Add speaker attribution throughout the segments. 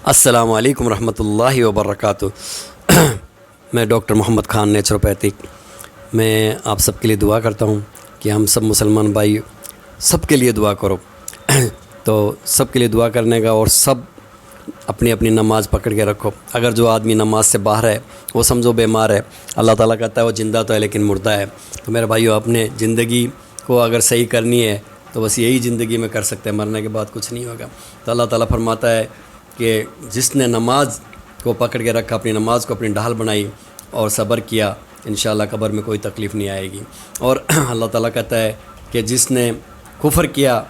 Speaker 1: السلام علیکم ورحمۃ اللہ وبرکاتہ۔ میں ڈاکٹر محمد خان نیچروپیتھک، میں آپ سب کے لیے دعا کرتا ہوں کہ ہم سب مسلمان بھائی سب کے لیے دعا کرو۔ تو سب کے لیے دعا کرنے کا، اور سب اپنی اپنی نماز پکڑ کے رکھو۔ اگر جو آدمی نماز سے باہر ہے وہ سمجھو بیمار ہے، اللہ تعالیٰ کہتا ہے وہ زندہ تو ہے لیکن مردہ ہے۔ تو میرے بھائیو، اپنے زندگی کو اگر صحیح کرنی ہے تو بس یہی زندگی میں کر سکتے ہیں، مرنے کے بعد کچھ نہیں ہوگا۔ تو اللہ تعالیٰ فرماتا ہے کہ جس نے نماز کو پکڑ کے رکھا، اپنی نماز کو اپنی ڈھال بنائی اور صبر کیا، انشاءاللہ قبر میں کوئی تکلیف نہیں آئے گی۔ اور اللہ تعالیٰ کہتا ہے کہ جس نے کفر کیا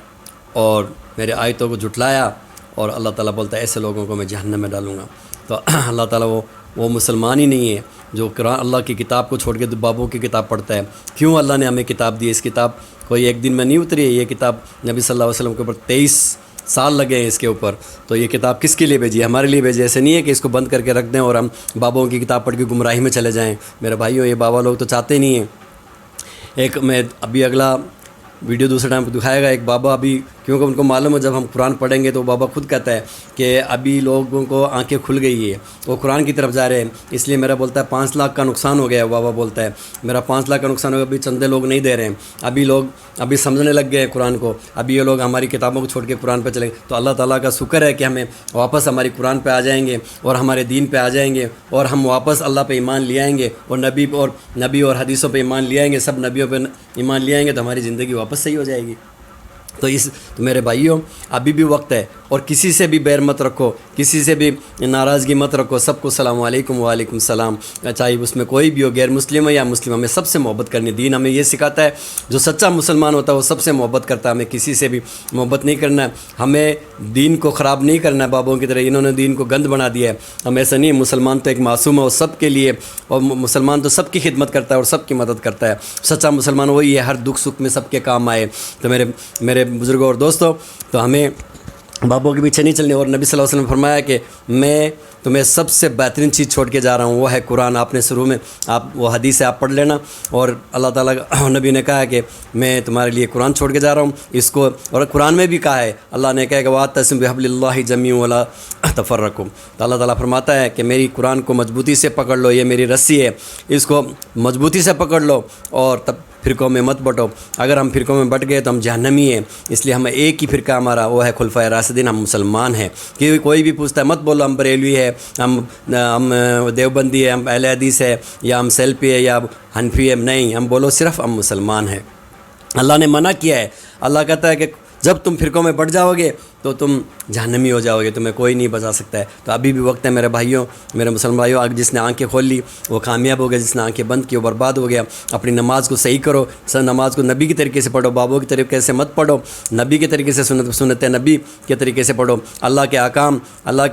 Speaker 1: اور میرے آیتوں کو جھٹلایا، اور اللہ تعالیٰ بولتا ہے ایسے لوگوں کو میں جہنم میں ڈالوں گا۔ تو اللہ تعالیٰ وہ مسلمان ہی نہیں ہے جو قرآن اللہ کی کتاب کو چھوڑ کے بابوں کی کتاب پڑھتا ہے۔ کیوں اللہ نے ہمیں کتاب دی؟ اس کتاب کوئی ایک دن میں نہیں اتری ہے، یہ کتاب نبی صلی اللہ علیہ وسلم کے اوپر 23 سال لگے ہیں اس کے اوپر۔ تو یہ کتاب کس کے لیے بھیجی ہے؟ ہمارے لیے بھیجی۔ ایسے نہیں ہے کہ اس کو بند کر کے رکھ دیں اور ہم بابوں کی کتاب پڑھ کے گمراہی میں چلے جائیں۔ میرے بھائیوں، یہ بابا لوگ تو چاہتے نہیں ہیں۔ ایک میں ابھی اگلا ویڈیو دوسرے ٹائم پہ دکھائے گا، ایک بابا ابھی، کیونکہ ان کو معلوم ہے جب ہم قرآن پڑھیں گے تو بابا خود کہتا ہے کہ ابھی لوگوں کو آنکھیں کھل گئی ہے، وہ قرآن کی طرف جا رہے ہیں، اس لیے میرا بولتا ہے 5 لاکھ کا نقصان ہو گیا ہے۔ بابا بولتا ہے میرا 5 لاکھ کا نقصان ہو گیا، ابھی چندے لوگ نہیں دے رہے ہیں، ابھی لوگ سمجھنے لگ گئے ہیں قرآن کو، ابھی یہ لوگ ہماری کتابوں کو چھوڑ کے قرآن پہ چلے گئے۔ تو اللہ تعالیٰ کا شکر ہے کہ ہمیں واپس ہماری قرآن پہ آ جائیں گے اور ہمارے دین پہ آ جائیں گے، اور ہم واپس اللہ پہ ایمان لے آئیں گے، اور نبی اور حدیثوں پہ ایمان لے آئیں گے، سب نبیوں پہ ایمان لے آئیں گے، تو ہماری زندگی واپس صحیح ہو جائے گی۔ تو میرے بھائیوں، ابھی بھی وقت ہے، اور کسی سے بھی بیر مت رکھو، کسی سے بھی ناراضگی مت رکھو، سب کو السلام علیکم وعلیکم السلام، چاہے اس میں کوئی بھی ہو، غیر مسلم ہے یا مسلم، ہمیں سب سے محبت کرنی۔ دین ہمیں یہ سکھاتا ہے، جو سچا مسلمان ہوتا ہے وہ سب سے محبت کرتا ہے، ہمیں کسی سے بھی محبت نہیں کرنا ہے، ہمیں دین کو خراب نہیں کرنا ہے بابوں کی طرح، انہوں نے دین کو گند بنا دیا ہے۔ ہم ایسا نہیں، مسلمان تو ایک معصوم ہے، وہ سب کے لیے، اور مسلمان تو سب کی خدمت کرتا ہے اور سب کی مدد کرتا ہے۔ سچا مسلمان وہی ہے ہر دکھ سکھ میں سب کے کام آئے۔ تو میرے بزرگوں اور دوستوں، تو ہمیں بابوں کے پیچھے نہیں چلنے۔ اور نبی صلی اللہ علیہ وسلم نے فرمایا کہ میں تمہیں سب سے بہترین چیز چھوڑ کے جا رہا ہوں، وہ ہے قرآن۔ آپ نے شروع میں وہ حدیث ہے، آپ پڑھ لینا۔ اور اللہ تعالیٰ نبی نے کہا ہے کہ میں تمہارے لیے قرآن چھوڑ کے جا رہا ہوں اس کو، اور قرآن میں بھی کہا ہے، اللہ نے کہا کہ وَاعْتَصِمُوا بِحَبْلِ اللَّهِ جَمِيعًا وَلَا تَفَرَّقُوا۔ تو اللہ تعالیٰ فرماتا ہے کہ میری قرآن کو مضبوطی سے پکڑ لو، یہ میری رسی ہے، اس کو مضبوطی سے پکڑ لو، اور تب فرقوں میں مت بٹو۔ اگر ہم فرقوں میں بٹ گئے تو ہم جہنمی ہیں، اس لیے ہمیں ایک ہی فرقہ ہمارا، وہ ہے خلفائے راشدین، ہم مسلمان ہیں۔ کوئی بھی پوچھتا ہے مت بولو ہم بریلوی ہے، ہم دیوبندی ہے، ہم اہل حدیث ہے، یا ہم سیلفی ہے، یا حنفی ہے، نہیں، ہم بولو صرف ہم مسلمان ہیں۔ اللہ نے منع کیا ہے، اللہ کہتا ہے کہ جب تم فرقوں میں بٹ جاؤ گے تو تم جہنمی ہو جاؤ گے، تمہیں کوئی نہیں بچا سکتا ہے۔ تو ابھی بھی وقت ہے میرے بھائیوں، میرے مسلمان بھائیوں، جس نے آنکھیں کھول لی وہ کامیاب ہو گیا، جس نے آنکھیں بند کی وہ برباد ہو گیا۔ اپنی نماز کو صحیح کرو، نماز کو نبی کے طریقے سے پڑھو، بابوں کے طریقے سے مت پڑھو، نبی کے طریقے سے سنت نبی کے طریقے سے پڑھو۔ اللہ کے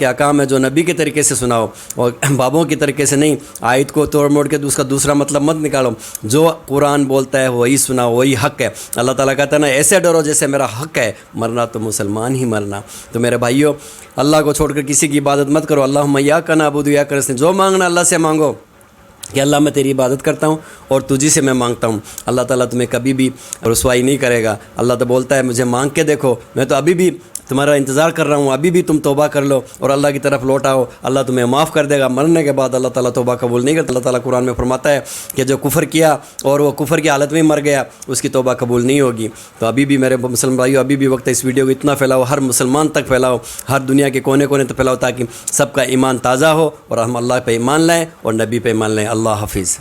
Speaker 1: احکام ہے جو نبی کے طریقے سے سناؤ، اور بابوں کے طریقے سے نہیں۔ آیت کو توڑ موڑ کے اس کا دوسرا مطلب مت نکالو، جو قرآن بولتا ہے وہی سناؤ، وہی حق ہے۔ اللہ تعالیٰ کہتا ہے نا، ایسے ڈرو جیسے میرا حق ہے، مرنا تو مسلمان ہی مرنا۔ تو میرے بھائیوں، اللہ کو چھوڑ کر کسی کی عبادت مت کرو۔ اللہم ایاک نعبد و ایاک نستعین، جو مانگنا اللہ سے مانگو کہ اللہ میں تیری عبادت کرتا ہوں اور تجھی سے میں مانگتا ہوں۔ اللہ تعالیٰ تمہیں کبھی بھی رسوائی نہیں کرے گا۔ اللہ تو بولتا ہے مجھے مانگ کے دیکھو، میں تو ابھی بھی تمہارا انتظار کر رہا ہوں، ابھی بھی تم توبہ کر لو اور اللہ کی طرف لوٹ آؤ، اللہ تمہیں معاف کر دے گا۔ مرنے کے بعد اللہ تعالیٰ توبہ قبول نہیں کرتا۔ اللہ تعالیٰ قرآن میں فرماتا ہے کہ جو کفر کیا اور وہ کفر کی حالت میں مر گیا، اس کی توبہ قبول نہیں ہوگی۔ تو ابھی بھی میرے مسلمان بھائیوں، ابھی بھی وقت ہے، اس ویڈیو کو اتنا پھیلاؤ، ہر مسلمان تک پھیلاؤ، ہر دنیا کے کونے کونے تک پھیلاؤ، تاکہ سب کا ایمان تازہ ہو اور ہم اللہ پہ ایمان لائیں اور نبی پہ ایمان لائیں۔ اللہ حافظ۔